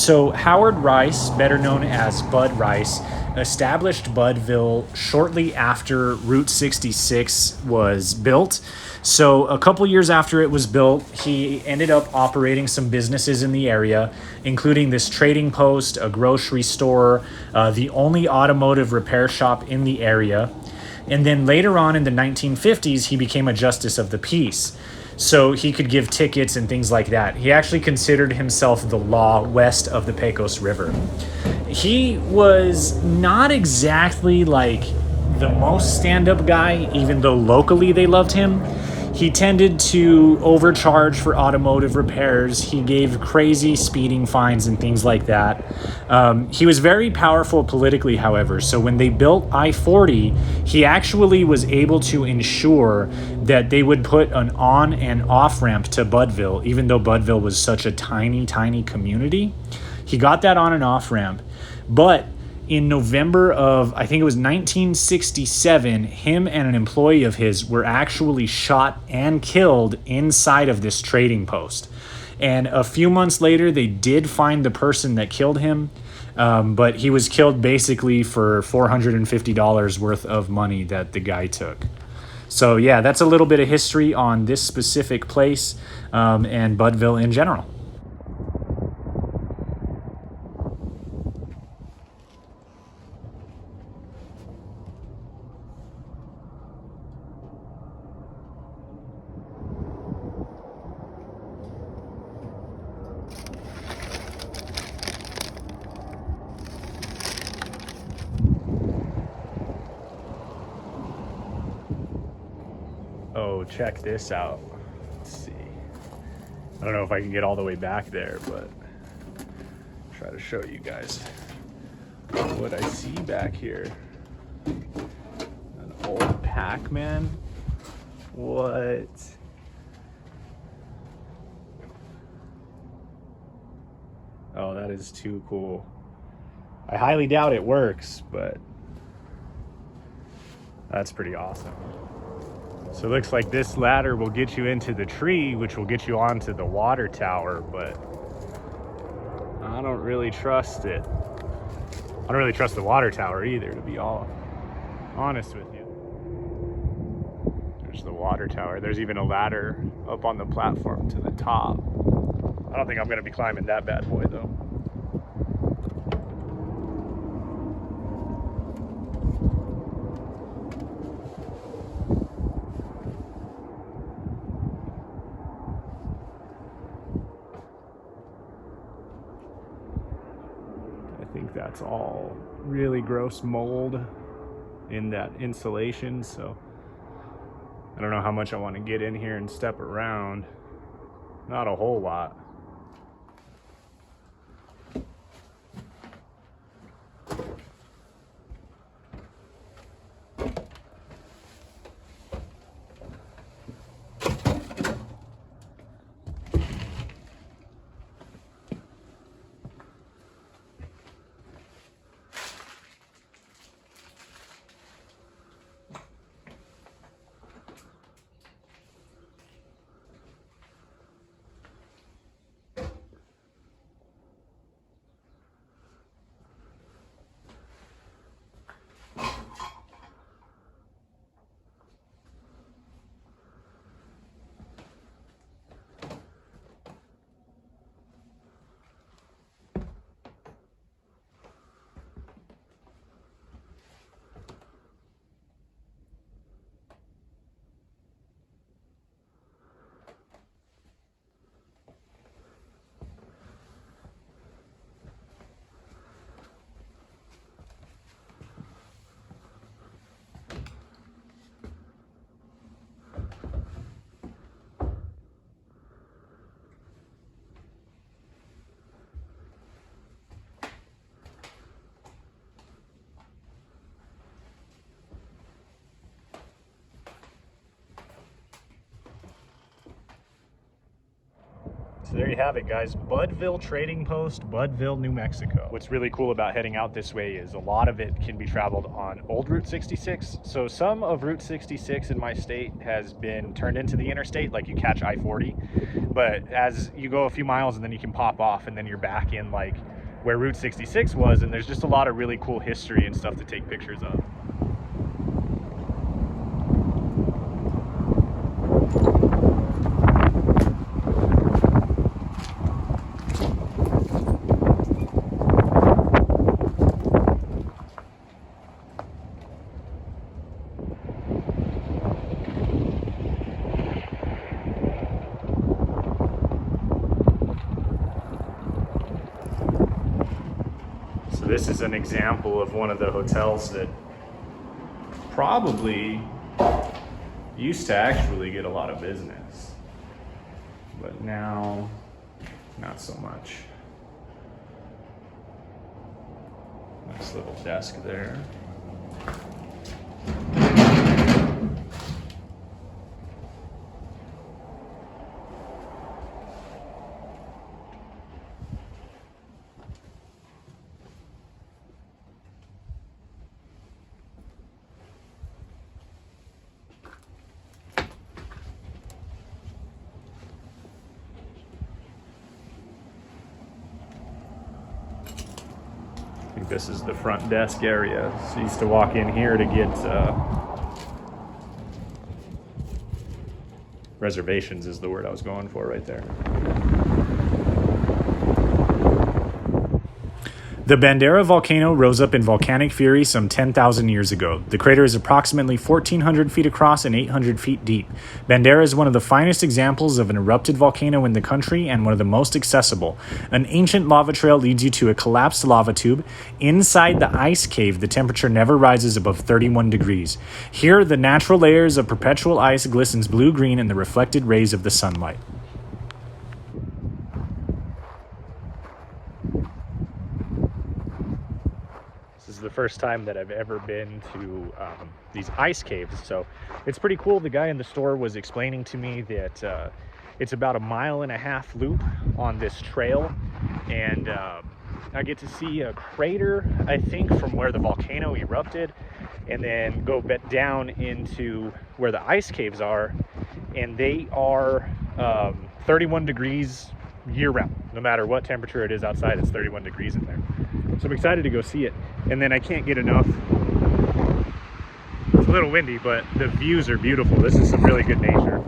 So Howard Rice, better known as Bud Rice, established Budville shortly after Route 66 was built. So a couple years after it was built, he ended up operating some businesses in the area, including this trading post, a grocery store, the only automotive repair shop in the area. And then later on in the 1950s, he became a justice of the peace. So he could give tickets and things like that. He actually considered himself the law west of the Pecos River. He was not exactly like the most stand-up guy, even though locally they loved him. He tended to overcharge for automotive repairs. He gave crazy speeding fines and things like that. He was very powerful politically, however. So when they built I-40, he actually was able to ensure that they would put an on and off ramp to Budville, even though Budville was such a tiny, tiny community. He got that on and off ramp. But in November of, I think it was 1967, him and an employee of his were actually shot and killed inside of this trading post. And a few months later, they did find the person that killed him, but he was killed basically for $450 worth of money that the guy took. So yeah, that's a little bit of history on this specific place and Budville in general. Oh, check this out. Let's see. I don't know if I can get all the way back there, but try to show you guys what I see back here. An old Pac-Man. What? Oh, that is too cool. I highly doubt it works, but that's pretty awesome. So it looks like this ladder will get you into the tree, which will get you onto the water tower, but I don't really trust it. I don't really trust the water tower either, to be all honest with you. There's the water tower. There's even a ladder up on the platform to the top. I don't think I'm gonna be climbing that bad boy though. I think that's all really gross mold in that insulation, so I don't know how much I want to get in here and step around. Not a whole lot. So there you have it, guys. Budville Trading Post, Budville, New Mexico. What's really cool about heading out this way is a lot of it can be traveled on old Route 66. So some of Route 66 in my state has been turned into the interstate, like you catch I-40. But as you go a few miles and then you can pop off and then you're back in like where Route 66 was, and there's just a lot of really cool history and stuff to take pictures of. This is an example of one of the hotels that probably used to actually get a lot of business, but now not so much. Nice little desk there. I think this is the front desk area. So you used to walk in here to get reservations is the word I was going for right there. The Bandera Volcano rose up in volcanic fury some 10,000 years ago. The crater is approximately 1,400 feet across and 800 feet deep. Bandera is one of the finest examples of an erupted volcano in the country and one of the most accessible. An ancient lava trail leads you to a collapsed lava tube. Inside the ice cave, the temperature never rises above 31 degrees. Here, the natural layers of perpetual ice glistens blue-green in the reflected rays of the sunlight. This is the first time that I've ever been to these ice caves, so it's pretty cool. The guy in the store was explaining to me that it's about a 1.5 mile loop on this trail, and I get to see a crater, I think, from where the volcano erupted, and then go down into where the ice caves are, and they are 31 degrees year-round. No matter what temperature it is outside, it's 31 degrees in there. So I'm excited to go see it. And then I can't get enough. It's a little windy, but the views are beautiful. This is some really good nature.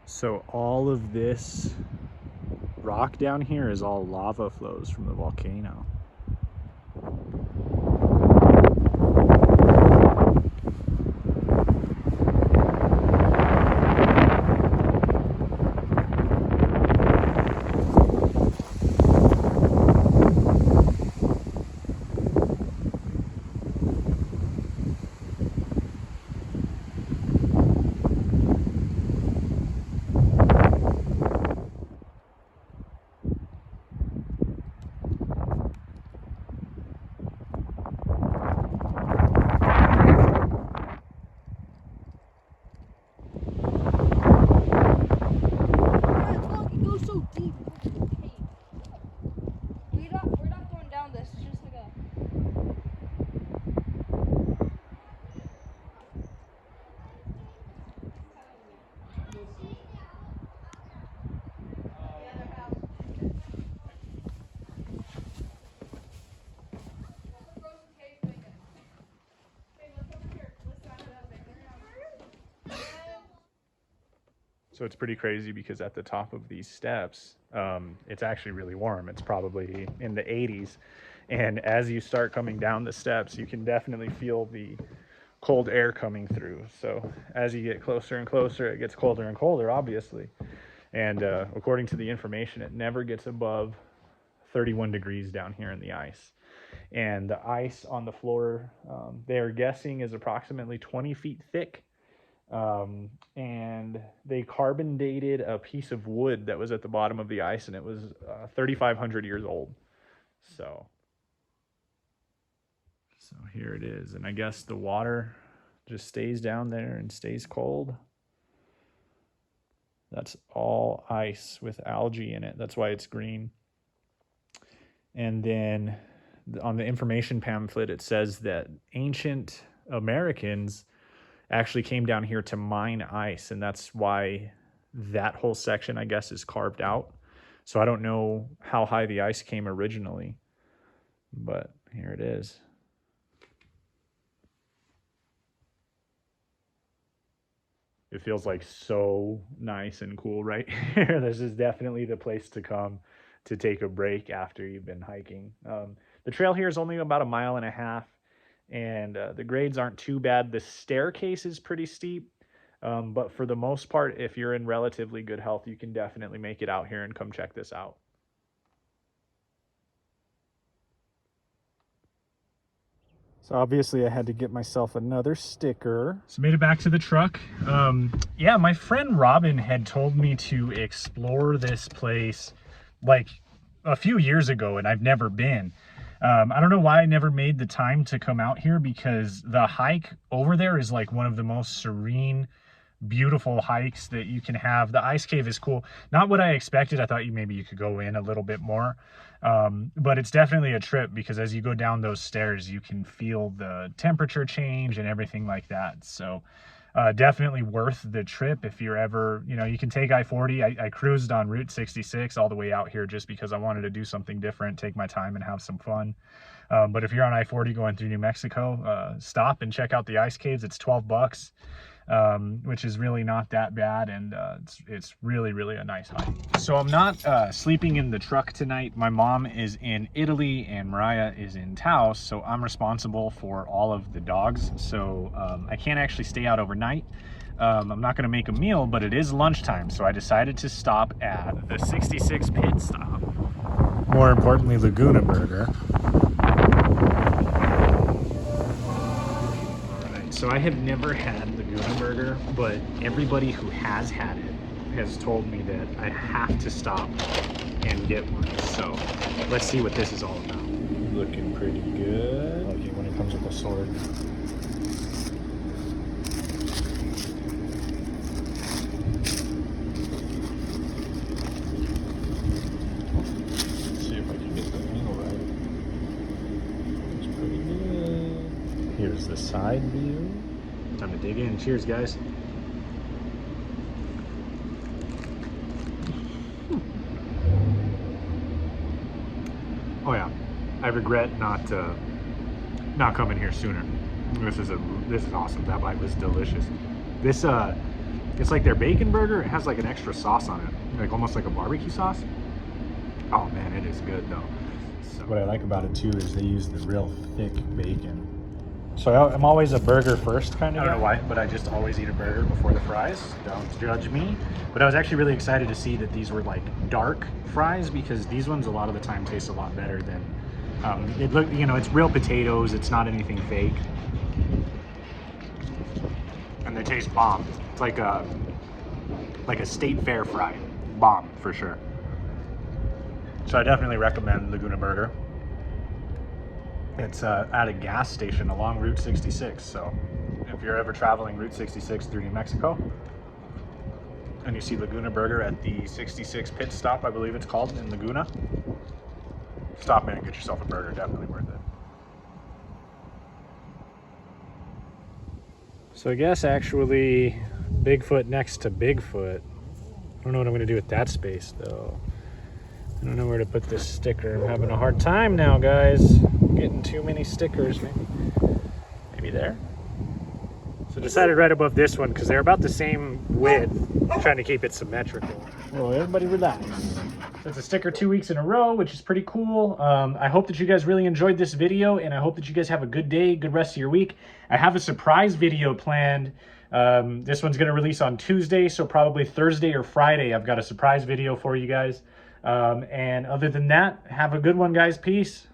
So all of this rock down here is all lava flows from the volcano. So it's pretty crazy because at the top of these steps, it's actually really warm. It's probably in the 80s. And as you start coming down the steps, you can definitely feel the cold air coming through. So as you get closer and closer, it gets colder and colder, obviously. And according to the information, it never gets above 31 degrees down here in the ice. And the ice on the floor, they're guessing, is approximately 20 feet thick. And they carbon dated a piece of wood that was at the bottom of the ice, and it was 3,500 years old. So here it is. And I guess the water just stays down there and stays cold. That's all ice with algae in it. That's why it's green. And then on the information pamphlet, it says that ancient Americans actually came down here to mine ice, and that's why that whole section, I guess, is carved out. So I don't know how high the ice came originally, but here it is. It feels like so nice and cool right here. This is definitely the place to come to take a break after you've been hiking. The trail here is only about 1.5 miles, and the grades aren't too bad. The staircase is pretty steep, but for the most part, if you're in relatively good health, you can definitely make it out here and come check this out. So obviously I had to get myself another sticker. So made it back to the truck. Yeah, my friend Robin had told me to explore this place like a few years ago, and I've never been. I don't know why I never made the time to come out here, because the hike over there is like one of the most serene, beautiful hikes that you can have. The ice cave is cool. Not what I expected. I thought maybe you could go in a little bit more. But it's definitely a trip, because as you go down those stairs, you can feel the temperature change and everything like that. So definitely worth the trip if you're ever, you can take I-40. I cruised on Route 66 all the way out here just because I wanted to do something different, take my time and have some fun. But if you're on I-40 going through New Mexico, stop and check out the ice caves. It's $12. Which is really not that bad, and it's really, really a nice hike. So I'm not sleeping in the truck tonight. My mom is in Italy and Mariah is in Taos, so I'm responsible for all of the dogs. So I can't actually stay out overnight. I'm not going to make a meal, but it is lunchtime, so I decided to stop at the 66 pit stop. More importantly, Laguna Burger. So I have never had Laguna Burger, but everybody who has had it has told me that I have to stop and get one. So let's see what this is all about. Looking pretty good. I like it when it comes with a sword. Let's see if I can get the angle right. It's pretty good. Here's the side view. Time to dig in. Cheers, guys. Oh yeah, I regret not coming here sooner. This is awesome. That bite was delicious. This it's like their bacon burger. It has like an extra sauce on it, like almost like a barbecue sauce. Oh man, it is good though. So, what I like about it too is they use the real thick bacon. So I'm always a burger first kind of guy. I don't know why, but I just always eat a burger before the fries. Don't judge me. But I was actually really excited to see that these were like dark fries, because these ones a lot of the time taste a lot better than, it's real potatoes. It's not anything fake. And they taste bomb. It's like a state fair fry. Bomb for sure. So I definitely recommend Laguna Burger. It's at a gas station along Route 66. So if you're ever traveling Route 66 through New Mexico and you see Laguna Burger at the 66 pit stop, I believe it's called, in Laguna, stop in and get yourself a burger. Definitely worth it. So I guess actually Bigfoot next to Bigfoot. I don't know what I'm going to do with that space though. I don't know where to put this sticker. I'm having a hard time now, guys. Getting too many stickers. Maybe there. So decided right above this one, because they're about the same width. I'm trying to keep it symmetrical. Well, everybody relax. So it's a sticker 2 weeks in a row, which is pretty cool. I hope that you guys really enjoyed this video, and I hope that you guys have a good day, good rest of your week. I have a surprise video planned. This one's going to release on Tuesday, so probably Thursday or Friday I've got a surprise video for you guys. And other than that, have a good one, guys. Peace.